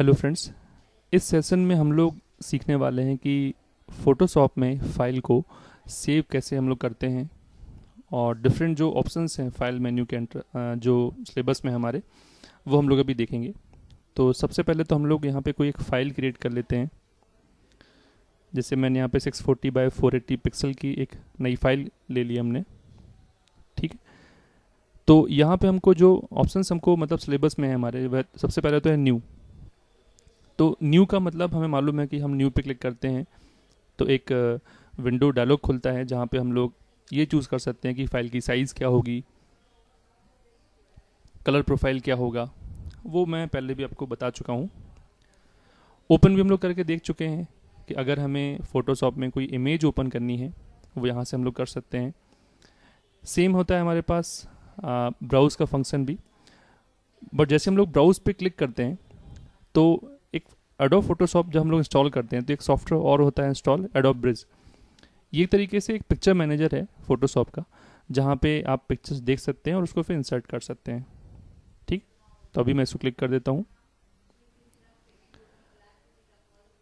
Hello friends. इस session में हम लोग सीखने वाले हैं कि फ़ोटोशॉप में फ़ाइल को सेव कैसे हम लोग करते हैं और डिफरेंट जो ऑप्शंस हैं फाइल मेन्यू के अंदर जो सिलेबस में हमारे वो हम लोग अभी देखेंगे। तो सबसे पहले तो हम लोग यहाँ पे कोई एक फ़ाइल क्रिएट कर लेते हैं। जैसे मैंने यहाँ पे 640 बाय 480 पिक्सल की एक नई फाइल ले ली हमने। ठीक है, तो यहाँ पे हमको जो ऑप्शंस हमको मतलब सिलेबस में है हमारे, वह सबसे पहले तो है न्यू। तो न्यू का मतलब हमें मालूम है कि हम न्यू पे क्लिक करते हैं तो एक विंडो डायलॉग खुलता है जहाँ पे हम लोग ये चूज़ कर सकते हैं कि फ़ाइल की साइज़ क्या होगी, कलर प्रोफाइल क्या होगा। वो मैं पहले भी आपको बता चुका हूँ। ओपन भी हम लोग करके देख चुके हैं कि अगर हमें फ़ोटोशॉप में कोई इमेज ओपन करनी है वो यहाँ से हम लोग कर सकते हैं। सेम होता है हमारे पास ब्राउज़ का फंक्शन भी। बट जैसे हम लोग ब्राउज़ पे क्लिक करते हैं तो एक एडोब फोटोशॉप जब हम लोग इंस्टॉल करते हैं तो एक सॉफ्टवेयर और होता है इंस्टॉल, एडोब ब्रिज। ये एक तरीके से एक पिक्चर मैनेजर है फोटोशॉप का, जहाँ पे आप पिक्चर्स देख सकते हैं और उसको फिर इंसर्ट कर सकते हैं। ठीक, तो अभी मैं इसको क्लिक कर देता हूँ।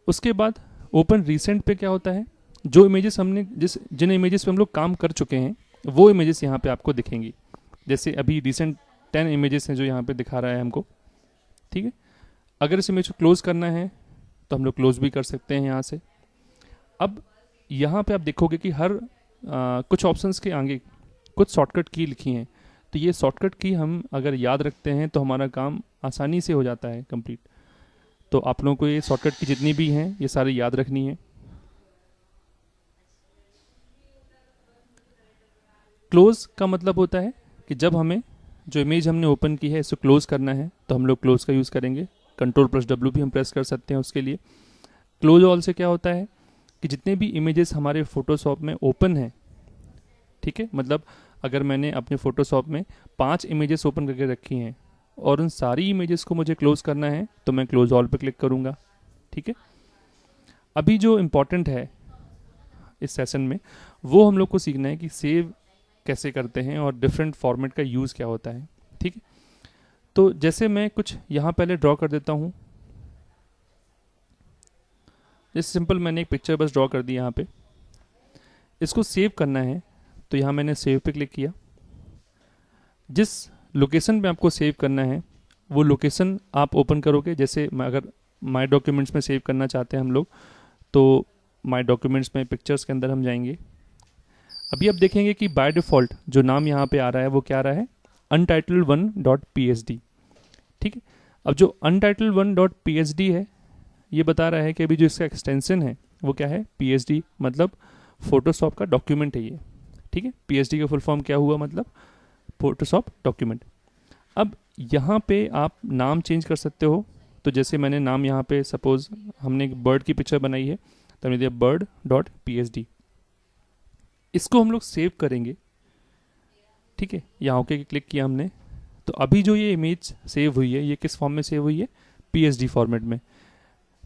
उसके बाद ओपन रिसेंट पे क्या होता है, जो इमेजेस हमने जिन इमेजेस पे हम लोग काम कर चुके हैं वो इमेजेस यहाँ पे आपको दिखेंगी। जैसे अभी रिसेंट 10 इमेजेस हैं जो यहाँ पे दिखा रहा है हमको। ठीक है, अगर इस इमेज को क्लोज करना है तो हम लोग क्लोज भी कर सकते हैं यहाँ से। अब यहाँ पे आप देखोगे कि हर कुछ ऑप्शंस के आगे कुछ शॉर्टकट की लिखी हैं। तो ये शॉर्टकट की हम अगर याद रखते हैं तो हमारा काम आसानी से हो जाता है कंप्लीट। तो आप लोगों को ये शॉर्टकट की जितनी भी हैं ये सारी याद रखनी है। क्लोज का मतलब होता है कि जब हमें जो इमेज हमने ओपन की है इसको क्लोज करना है तो हम लोग क्लोज का यूज़ करेंगे। Ctrl+W भी हम प्रेस कर सकते हैं उसके लिए। क्लोज ऑल से क्या होता है कि जितने भी इमेजेस हमारे फोटोशॉप में ओपन हैं, ठीक है, मतलब अगर मैंने अपने फोटोशॉप में 5 इमेजेस ओपन करके रखी हैं और उन सारी इमेजेस को मुझे क्लोज करना है तो मैं क्लोज ऑल पे क्लिक करूँगा। ठीक है, अभी जो इम्पोर्टेंट है इस सेशन में वो हम लोग को सीखना है कि सेव कैसे करते हैं और डिफरेंट फॉर्मेट का यूज़ क्या होता है। ठीक है, तो जैसे मैं कुछ यहाँ पहले ड्रॉ कर देता हूँ। जैसे सिंपल मैंने एक पिक्चर बस ड्रॉ कर दी यहाँ पे। इसको सेव करना है तो यहाँ मैंने सेव पे क्लिक किया। जिस लोकेशन पे आपको सेव करना है वो लोकेशन आप ओपन करोगे। जैसे अगर माय डॉक्यूमेंट्स में सेव करना चाहते हैं हम लोग तो माय डॉक्यूमेंट्स में पिक्चर्स के अंदर हम जाएंगे। अभी आप देखेंगे कि बाय डिफ़ॉल्ट जो नाम यहाँ पे आ रहा है वो क्या आ रहा है, untitled1.psd। ठीक है, अब जो untitled1.psd है ये बता रहा है कि अभी जो इसका एक्सटेंशन है वो क्या है, psd, मतलब फोटोशॉप का डॉक्यूमेंट है ये। ठीक है, psd का फुल फॉर्म क्या हुआ, मतलब फोटोशॉप डॉक्यूमेंट। अब यहाँ पे आप नाम चेंज कर सकते हो। तो जैसे मैंने नाम यहाँ पे सपोज हमने एक बर्ड की पिक्चर बनाई है तो हमने दिया bird.psd। इसको हम लोग सेव करेंगे। ठीक है, यहाँ ओके क्लिक किया हमने तो अभी जो ये इमेज सेव हुई है ये किस फॉर्म में सेव हुई है, psd फॉर्मेट में।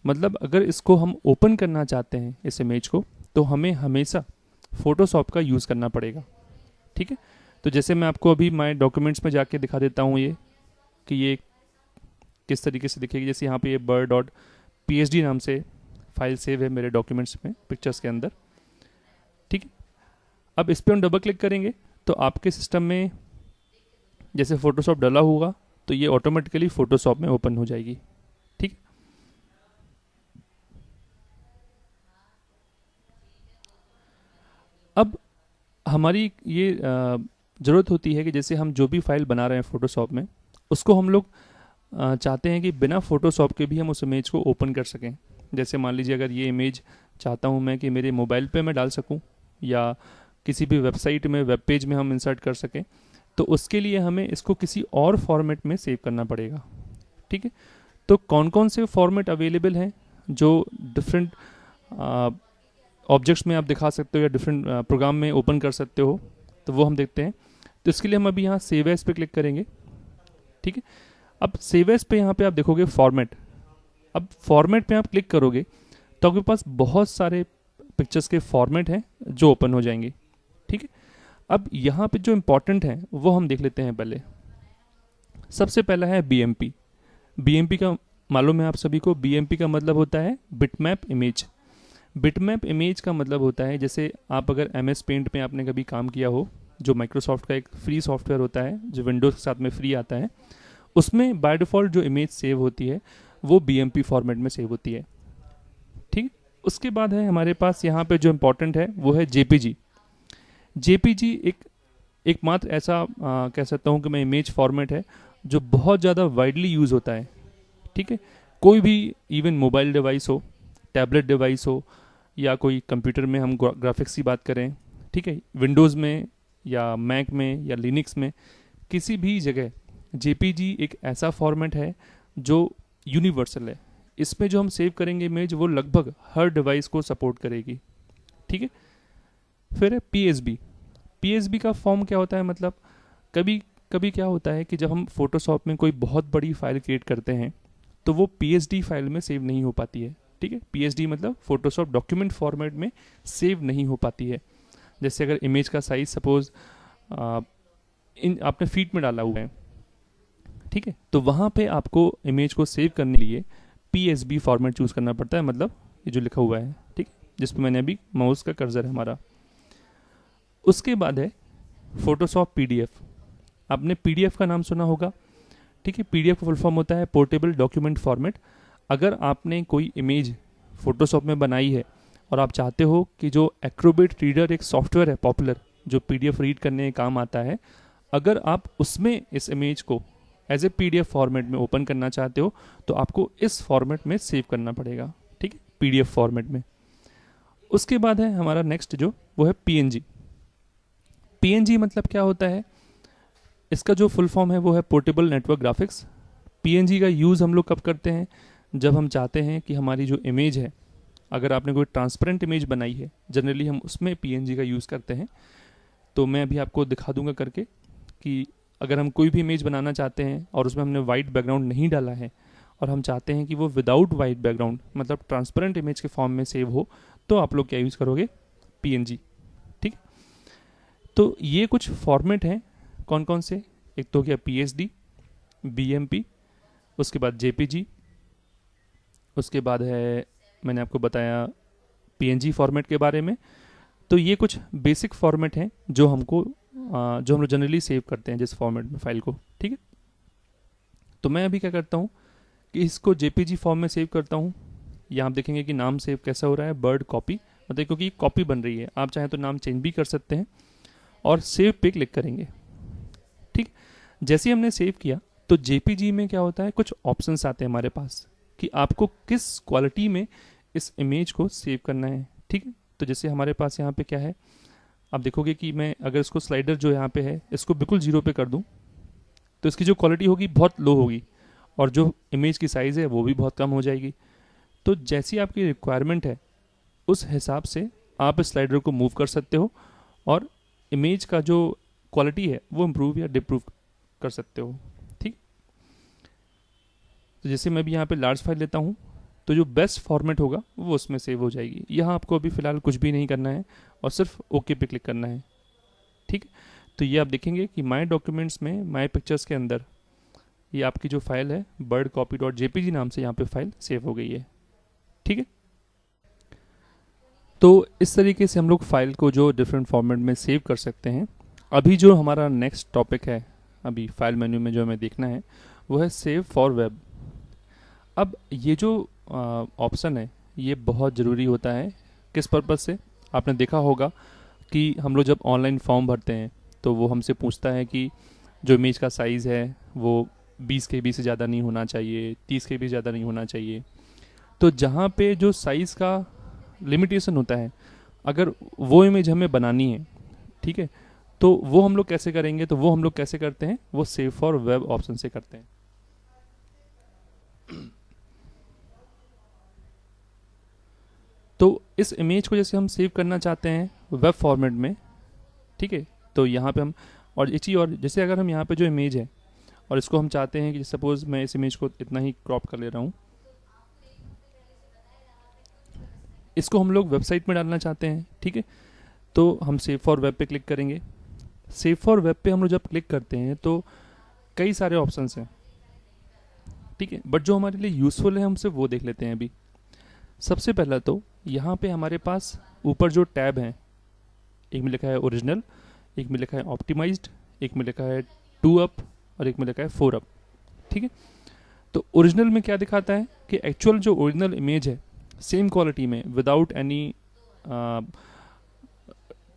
मतलब अगर इसको हम ओपन करना चाहते हैं इस इमेज को तो हमें हमेशा फोटोशॉप का यूज़ करना पड़ेगा। ठीक है, तो जैसे मैं आपको अभी माय डॉक्यूमेंट्स में जाके दिखा देता हूँ ये कि ये किस तरीके से दिखेगी। जैसे यहाँ पे ये bird.psd नाम से फाइल सेव है मेरे डॉक्यूमेंट्स में पिक्चर्स के अंदर। ठीक है, अब इस पर हम डबल क्लिक करेंगे तो आपके सिस्टम में जैसे फोटोशॉप डला होगा तो ये ऑटोमेटिकली फोटोशॉप में ओपन हो जाएगी। ठीक, अब हमारी ये ज़रूरत होती है कि जैसे हम जो भी फाइल बना रहे हैं फोटोशॉप में उसको हम लोग चाहते हैं कि बिना फोटोशॉप के भी हम उस इमेज को ओपन कर सकें। जैसे मान लीजिए अगर ये इमेज चाहता हूँ मैं कि मेरे मोबाइल पे मैं डाल सकूँ या किसी भी वेबसाइट में, वेब पेज में हम इंसर्ट कर सकें, तो उसके लिए हमें इसको किसी और फॉर्मेट में सेव करना पड़ेगा। ठीक है, तो कौन कौन से फॉर्मेट अवेलेबल हैं जो डिफरेंट ऑब्जेक्ट्स में आप दिखा सकते हो या डिफरेंट प्रोग्राम में ओपन कर सकते हो, तो वो हम देखते हैं। तो इसके लिए हम अभी यहाँ सेव एज पे क्लिक करेंगे। ठीक है, अब सेव एज पे यहाँ पे आप देखोगे फॉर्मेट। अब फॉर्मेट पे आप क्लिक करोगे तो आपके पास बहुत सारे पिक्चर्स के फॉर्मेट हैं जो ओपन हो जाएंगे। ठीक है, अब यहाँ पे जो इम्पोर्टेंट है वो हम देख लेते हैं पहले। सबसे पहला है BMP। BMP का मालूम है आप सभी को BMP का मतलब होता है बिटमैप इमेज। बिटमैप इमेज का मतलब होता है, जैसे आप अगर MS पेंट में आपने कभी काम किया हो, जो माइक्रोसॉफ्ट का एक फ्री सॉफ्टवेयर होता है जो विंडोज़ के साथ में फ्री आता है, उसमें बाय डिफ़ॉल्ट जो इमेज सेव होती है वो BMP फॉर्मेट में सेव होती है। ठीक। उसके बाद है हमारे पास यहाँ पे जो इम्पोर्टेंट है वो है JPG। JPG एकमात्र ऐसा कह सकता हूँ कि मैं इमेज फॉर्मेट है जो बहुत ज़्यादा वाइडली यूज़ होता है। ठीक है। कोई भी इवन मोबाइल डिवाइस हो, टैबलेट डिवाइस हो, या कोई कंप्यूटर में हम ग्राफिक्स की बात करें, ठीक है, विंडोज़ में या मैक में या लिनक्स में, किसी भी जगह JPG एक ऐसा फॉर्मेट है जो यूनिवर्सल है। इसमें जो हम सेव करेंगे इमेज वो लगभग हर डिवाइस को सपोर्ट करेगी। ठीक है। फिर है PSB का फॉर्म क्या होता है, मतलब कभी कभी क्या होता है कि जब हम फोटोशॉप में कोई बहुत बड़ी फाइल क्रिएट करते हैं तो वो PSD फाइल में सेव नहीं हो पाती है। ठीक है। PSD मतलब फोटोशॉप डॉक्यूमेंट फॉर्मेट में सेव नहीं हो पाती है। जैसे अगर इमेज का साइज सपोज आपने फीट में डाला हुआ है, ठीक है, तो वहाँ पे आपको इमेज को सेव करने के लिए PSB फॉर्मेट चूज़ करना पड़ता है, मतलब ये जो लिखा हुआ है, ठीक, जिस पे मैंने अभी माउस का कर्सर है हमारा। उसके बाद है फोटोशॉप PDF। आपने PDF का नाम सुना होगा, ठीक है। PDF का फुल फॉर्म होता है पोर्टेबल डॉक्यूमेंट फॉर्मेट। अगर आपने कोई इमेज फोटोशॉप में बनाई है और आप चाहते हो कि जो एक्रोबेट रीडर एक सॉफ्टवेयर है पॉपुलर जो PDF रीड करने का काम आता है, अगर आप उसमें इस इमेज को एज ए PDF फॉर्मेट में ओपन करना चाहते हो तो आपको इस फॉर्मेट में सेव करना पड़ेगा। ठीक है, PDF फॉर्मेट में। उसके बाद है हमारा नेक्स्ट जो वो है PNG मतलब क्या होता है, इसका जो फुल फॉर्म है वो है पोर्टेबल नेटवर्क ग्राफिक्स। PNG का यूज़ हम लोग कब करते हैं, जब हम चाहते हैं कि हमारी जो इमेज है, अगर आपने कोई ट्रांसपेरेंट इमेज बनाई है, जनरली हम उसमें PNG का यूज़ करते हैं। तो मैं अभी आपको दिखा दूंगा करके कि अगर हम कोई भी इमेज बनाना चाहते हैं और उसमें हमने वाइट बैकग्राउंड नहीं डाला है और हम चाहते हैं कि वो विदाउट वाइट बैकग्राउंड मतलब ट्रांसपेरेंट इमेज के फॉर्म में सेव हो, तो आप लोग क्या यूज़ करोगे, PNG। ठीक। तो ये कुछ फॉर्मेट हैं, कौन कौन से, एक तो हो गया PSD, BMP, उसके बाद JPG, उसके बाद है मैंने आपको बताया PNG फॉर्मेट के बारे में। तो ये कुछ बेसिक फॉर्मेट हैं जो हमको जो हम लोग जनरली सेव करते हैं जिस फॉर्मेट में फाइल को। ठीक है। तो मैं अभी क्या करता हूँ कि इसको JPG फॉर्म में सेव करता हूँ। यहाँ आप देखेंगे कि नाम सेव कैसा हो रहा है, बर्ड कॉपी, मतलब क्योंकि कॉपी बन रही है, आप चाहें तो नाम चेंज भी कर सकते हैं और सेव पे क्लिक करेंगे। ठीक। जैसे ही हमने सेव किया तो JPG में क्या होता है, कुछ ऑप्शंस आते हैं हमारे पास कि आपको किस क्वालिटी में इस इमेज को सेव करना है। ठीक है। तो जैसे हमारे पास यहाँ पे क्या है, आप देखोगे कि मैं अगर इसको स्लाइडर जो यहाँ पे है इसको बिल्कुल 0 पे कर दूं तो इसकी जो क्वालिटी होगी बहुत लो होगी और जो इमेज की साइज़ है वो भी बहुत कम हो जाएगी। तो जैसी आपकी रिक्वायरमेंट है उस हिसाब से आप इस स्लाइडर को मूव कर सकते हो और इमेज का जो क्वालिटी है वो इम्प्रूव या डिप्रूव कर सकते हो। ठीक। तो जैसे मैं भी यहाँ पे लार्ज फाइल लेता हूँ तो जो बेस्ट फॉर्मेट होगा वो उसमें सेव हो जाएगी। यहाँ आपको अभी फ़िलहाल कुछ भी नहीं करना है और सिर्फ ओके पे क्लिक करना है। ठीक। तो ये आप देखेंगे कि माय डॉक्यूमेंट्स में माय पिक्चर्स के अंदर ये आपकी जो फाइल है बर्ड कॉपी .jpg नाम से यहाँ पे फाइल सेव हो गई है। ठीक है। तो इस तरीके से हम लोग फाइल को जो डिफरेंट फॉर्मेट में सेव कर सकते हैं। अभी जो हमारा नेक्स्ट टॉपिक है, अभी फाइल मेन्यू में जो हमें देखना है वो है सेव फॉर वेब। अब ये जो ऑप्शन है ये बहुत ज़रूरी होता है। किस पर्पज़ से, आपने देखा होगा कि हम लोग जब ऑनलाइन फॉर्म भरते हैं तो वो हमसे पूछता है कि जो इमेज का साइज़ है वो 20 KB से ज़्यादा नहीं होना चाहिए, 30 KB से ज़्यादा नहीं होना चाहिए। तो जहाँ पे जो साइज़ का लिमिटेशन होता है, अगर वो इमेज हमें बनानी है, ठीक है, तो वो हम लोग कैसे करेंगे, तो वो हम लोग कैसे करते हैं, वो सेव फॉर वेब ऑप्शन से करते हैं। तो इस इमेज को जैसे हम सेव करना चाहते हैं वेब फॉर्मेट में, ठीक है, तो यहाँ पे हम और एक चीज़ और, जैसे अगर हम यहाँ पे जो इमेज है और इसको हम चाहते हैं कि सपोज़ मैं इस इमेज को इतना ही क्रॉप कर ले रहा हूँ, इसको हम लोग वेबसाइट में डालना चाहते हैं, ठीक है, तो हम सेव फॉर वेब पे क्लिक करेंगे। सेव फॉर वेब पे हम लोग जब क्लिक करते हैं तो कई सारे ऑप्शंस हैं। ठीक है, बट जो हमारे लिए यूज़फुल है हम सिर्फ वो देख लेते हैं अभी। सबसे पहला तो यहाँ पे हमारे पास ऊपर जो टैब हैं, एक में लिखा है ओरिजिनल, एक में लिखा है ऑप्टिमाइज्ड, एक में लिखा है 2 अप और एक में लिखा है 4 अप। ठीक है, तो ओरिजिनल में क्या दिखाता है कि एक्चुअल जो ओरिजिनल इमेज है सेम क्वालिटी में विदाउट एनी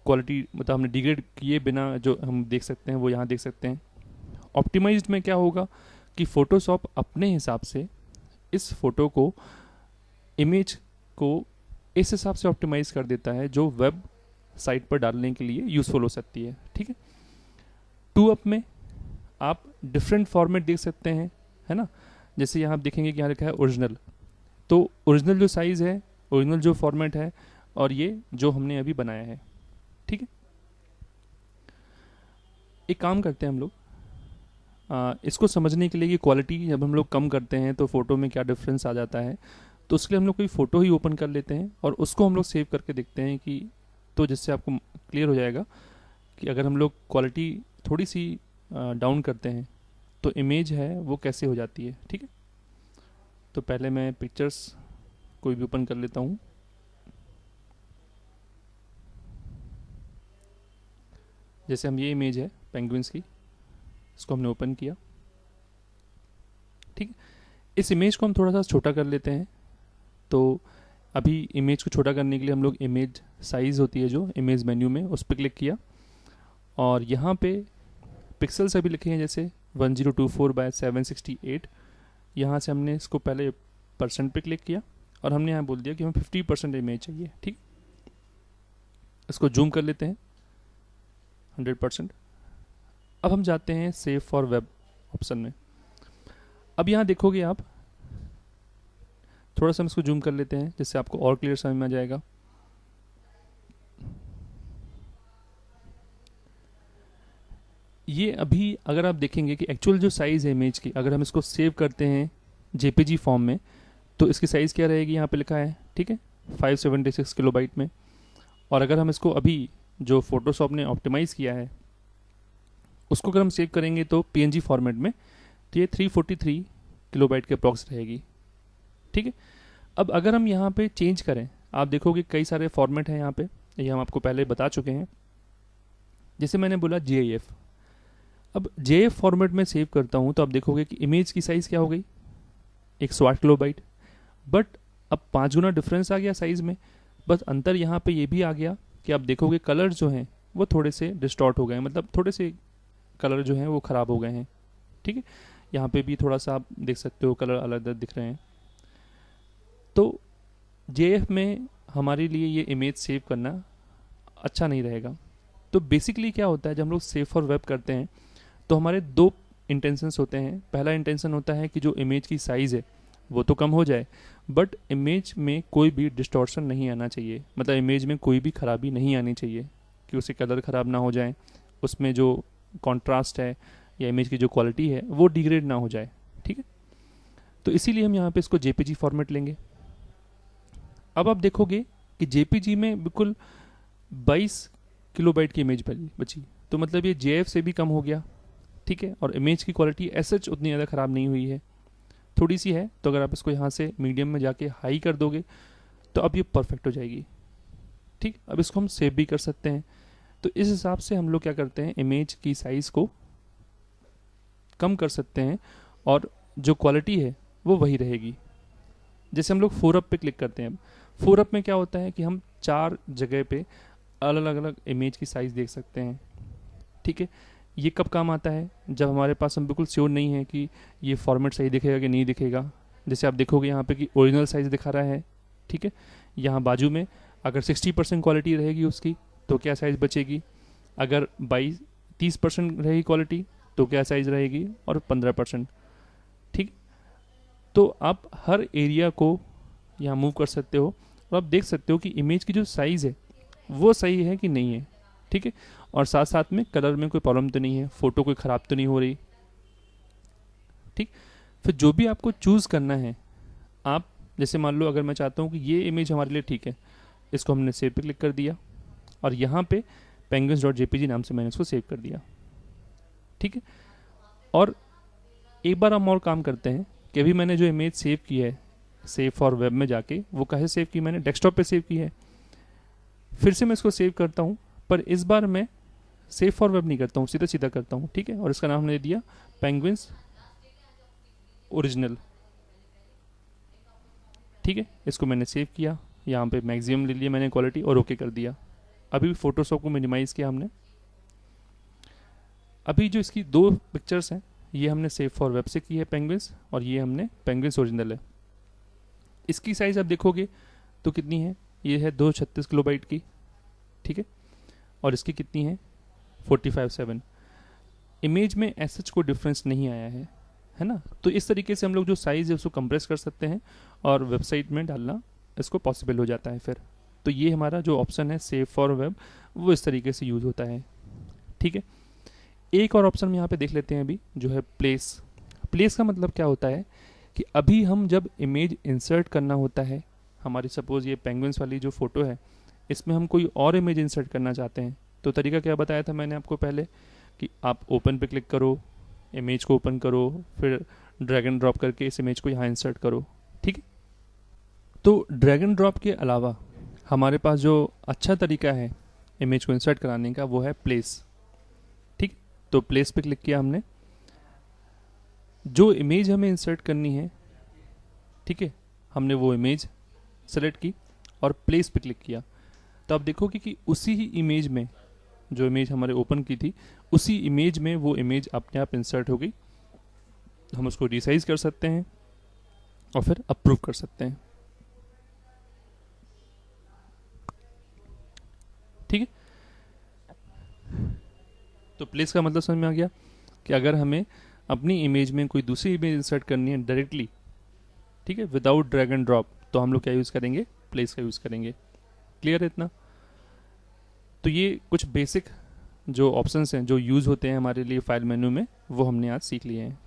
क्वालिटी, मतलब हमने डिग्रेड किए बिना जो हम देख सकते हैं वो यहाँ देख सकते हैं। ऑप्टिमाइज्ड में क्या होगा कि फोटोशॉप अपने हिसाब से इस फोटो को, इमेज को इस हिसाब से ऑप्टिमाइज कर देता है जो वेब साइट पर डालने के लिए यूज़फुल हो सकती है। ठीक है, 2 अप में आप डिफरेंट फॉर्मेट देख सकते हैं, है ना। जैसे यहाँ आप देखेंगे कि यहाँ लिखा है ओरिजिनल, तो ओरिजिनल जो साइज़ है, ओरिजिनल जो फॉर्मेट है, और ये जो हमने अभी बनाया है। ठीक है, एक काम करते हैं हम लोग, इसको समझने के लिए कि क्वालिटी जब हम लोग कम करते हैं तो फ़ोटो में क्या डिफरेंस आ जाता है, तो उसके लिए हम लोग कोई फ़ोटो ही ओपन कर लेते हैं और उसको हम लोग सेव करके देखते हैं कि, तो जिससे आपको क्लियर हो जाएगा कि अगर हम लोग क्वालिटी थोड़ी सी डाउन करते हैं तो इमेज है वो कैसे हो जाती है। ठीक है, तो पहले मैं पिक्चर्स कोई भी ओपन कर लेता हूँ। जैसे हम, ये इमेज है पेंगुइन्स की, इसको हमने ओपन किया। ठीक, इस इमेज को हम थोड़ा सा छोटा कर लेते हैं। तो अभी इमेज को छोटा करने के लिए हम लोग इमेज साइज़ होती है जो इमेज मेन्यू में, उस पर क्लिक किया और यहाँ पे पिक्सल्स अभी लिखे हैं जैसे 1024 by 768। यहाँ से हमने इसको पहले % पे क्लिक किया और हमने यहाँ बोल दिया कि हमें 50% इमेज चाहिए। ठीक, इसको जूम कर लेते हैं 100%। अब हम जाते हैं सेव फॉर वेब ऑप्शन में। अब यहाँ देखोगे आप, थोड़ा सा हम इसको जूम कर लेते हैं जिससे आपको और क्लियर समझ में आ जाएगा। ये अभी अगर आप देखेंगे कि एक्चुअल जो साइज़ है इमेज की, अगर हम इसको सेव करते हैं जेपीजी फॉर्म में तो इसकी साइज़ क्या रहेगी, यहाँ पे लिखा है। ठीक है, 576 किलोबाइट में। और अगर हम इसको अभी जो फोटोशॉप ने ऑप्टिमाइज़ किया है उसको अगर हम सेव करेंगे तो पीएनजी फॉर्मेट में, तो ये 343 किलोबाइट के अप्रॉक्स रहेगी। ठीक है, अब अगर हम यहाँ पे चेंज करें, आप देखोगे कई सारे फॉर्मेट हैं यहाँ पे, ये हम आपको पहले बता चुके हैं। जैसे मैंने बोला GIF, अब GIF फॉर्मेट में सेव करता हूँ तो आप देखोगे कि इमेज की साइज़ क्या हो गई, 108 किलोबाइट। बट अब 5 गुना डिफरेंस आ गया साइज़ में। बस अंतर यहाँ पे ये भी आ गया कि आप देखोगे कलर जो हैं वो थोड़े से डिस्टॉर्ट हो गए हैं, मतलब थोड़े से कलर जो हैं वो ख़राब हो गए हैं। ठीक है, यहाँ पे भी थोड़ा सा आप देख सकते हो कलर अलग अलग दिख रहे हैं। तो JF में हमारे लिए ये इमेज सेव करना अच्छा नहीं रहेगा। तो बेसिकली क्या होता है, जब हम लोग सेव फॉर वेब करते हैं तो हमारे 2 इंटेंशंस होते हैं। पहला इंटेंशन होता है कि जो इमेज की साइज़ है वो तो कम हो जाए, बट इमेज में कोई भी डिस्टॉर्शन नहीं आना चाहिए, मतलब इमेज में कोई भी खराबी नहीं आनी चाहिए कि उसके कलर ख़राब ना हो जाए, उसमें जो कॉन्ट्रास्ट है या इमेज की जो क्वालिटी है वो डिग्रेड ना हो जाए। ठीक है, तो इसीलिए हम यहाँ पे इसको JPG फॉर्मेट लेंगे। अब आप देखोगे कि JPG में बिल्कुल 22 किलोबाइट की इमेज बची, तो मतलब ये JF से भी कम हो गया। ठीक है, और इमेज की क्वालिटी सच उतनी ज़्यादा ख़राब नहीं हुई है, थोड़ी सी है। तो अगर आप इसको यहाँ से मीडियम में जाके हाई कर दोगे तो अब ये परफेक्ट हो जाएगी। ठीक, अब इसको हम सेव भी कर सकते हैं। तो इस हिसाब से हम लोग क्या करते हैं, इमेज की साइज़ को कम कर सकते हैं और जो क्वालिटी है वो वही रहेगी। जैसे हम लोग 4 अप पे क्लिक करते हैं, 4 अप में क्या होता है कि हम 4 जगह पे अलग अलग इमेज की साइज़ देख सकते हैं। ठीक है, ये कब काम आता है, जब हमारे पास हम बिल्कुल श्योर नहीं है कि ये फॉर्मेट सही दिखेगा कि नहीं दिखेगा। जैसे आप देखोगे यहाँ पे कि ओरिजिनल साइज़ दिखा रहा है। ठीक है, यहाँ बाजू में अगर 60% क्वालिटी रहेगी उसकी तो क्या साइज़ बचेगी, अगर 30% रहेगी क्वालिटी तो क्या साइज़ रहेगी, और 15%। ठीक, तो आप हर एरिया को यहाँ मूव कर सकते हो और आप देख सकते हो कि इमेज की जो साइज़ है वो सही है कि नहीं है। ठीक है, और साथ साथ में कलर में कोई प्रॉब्लम तो नहीं है, फ़ोटो कोई ख़राब तो नहीं हो रही। ठीक, फिर जो भी आपको चूज़ करना है, आप जैसे मान लो अगर मैं चाहता हूँ कि ये इमेज हमारे लिए ठीक है, इसको हमने सेव पे क्लिक कर दिया और यहाँ पे penguins.jpg नाम से मैंने इसको सेव कर दिया। ठीक है, और एक बार हम और काम करते हैं कि अभी मैंने जो इमेज सेव की है सेव फॉर वेब में जाके, वो कहाँ सेव की मैंने, डेस्कटॉप पे सेव की है। फिर से मैं इसको सेव करता हूँ, पर इस बार मैं सेव फॉर वेब नहीं करता हूँ, सीधा सीधा करता हूँ, ठीक है। और इसका नाम हमने दिया पेंगुइन्स ओरिजिनल, ठीक है। इसको मैंने सेव किया, यहाँ पे मैक्सिमम ले लिया मैंने क्वालिटी और ओके कर दिया। अभी फोटोशॉप को मिनिमाइज किया हमने। अभी जो इसकी दो पिक्चर्स हैं, ये हमने सेव फॉर वेब से की है पेंगुइन्स, और ये हमने पेंगुइन्स ओरिजिनल है। इसकी साइज़ आप देखोगे तो कितनी है, ये है 236 किलोबाइट की, ठीक है। और इसकी कितनी है 45:7। इमेज में एसएच कोई डिफरेंस नहीं आया है ना। तो इस तरीके से हम लोग जो साइज़ है उसको कंप्रेस कर सकते हैं और वेबसाइट में डालना इसको पॉसिबल हो जाता है फिर। तो ये हमारा जो ऑप्शन है सेव फॉर वेब, वो इस तरीके से यूज़ होता है, ठीक है। एक और ऑप्शन हम यहाँ पे देख लेते हैं अभी, जो है प्लेस। प्लेस का मतलब क्या होता है कि अभी हम जब इमेज इंसर्ट करना होता है, हमारी सपोज ये पेंगुइन्स वाली जो फोटो है, इसमें हम कोई और इमेज इंसर्ट करना चाहते हैं, तो तरीका क्या बताया था मैंने आपको पहले, कि आप ओपन पे क्लिक करो, इमेज को ओपन करो, फिर ड्रैग एंड ड्रॉप करके इस इमेज को यहाँ इंसर्ट करो, ठीक है। तो ड्रैग एंड ड्रॉप के अलावा हमारे पास जो अच्छा तरीका है इमेज को इंसर्ट कराने का, वो है प्लेस, ठीक। तो प्लेस पे क्लिक किया हमने, जो इमेज हमें इंसर्ट करनी है, ठीक है, हमने वो इमेज सेलेक्ट की और प्लेस पे क्लिक किया। तो आप देखोगे कि उसी ही इमेज में, जो इमेज हमारे ओपन की थी, उसी इमेज में वो इमेज अपने आप इंसर्ट हो गई। हम उसको रिसाइज कर सकते हैं और फिर अप्रूव कर सकते हैं, ठीक है। तो प्लेस का मतलब समझ में आ गया कि अगर हमें अपनी इमेज में कोई दूसरी इमेज इंसर्ट करनी है डायरेक्टली, ठीक है, विदाउट ड्रैग एंड ड्रॉप, तो हम लोग क्या यूज़ करेंगे, प्लेस का यूज़ करेंगे। क्लियर है इतना। तो ये कुछ बेसिक जो ऑप्शंस हैं जो यूज़ होते हैं हमारे लिए फाइल मेन्यू में, वो हमने आज सीख लिए हैं।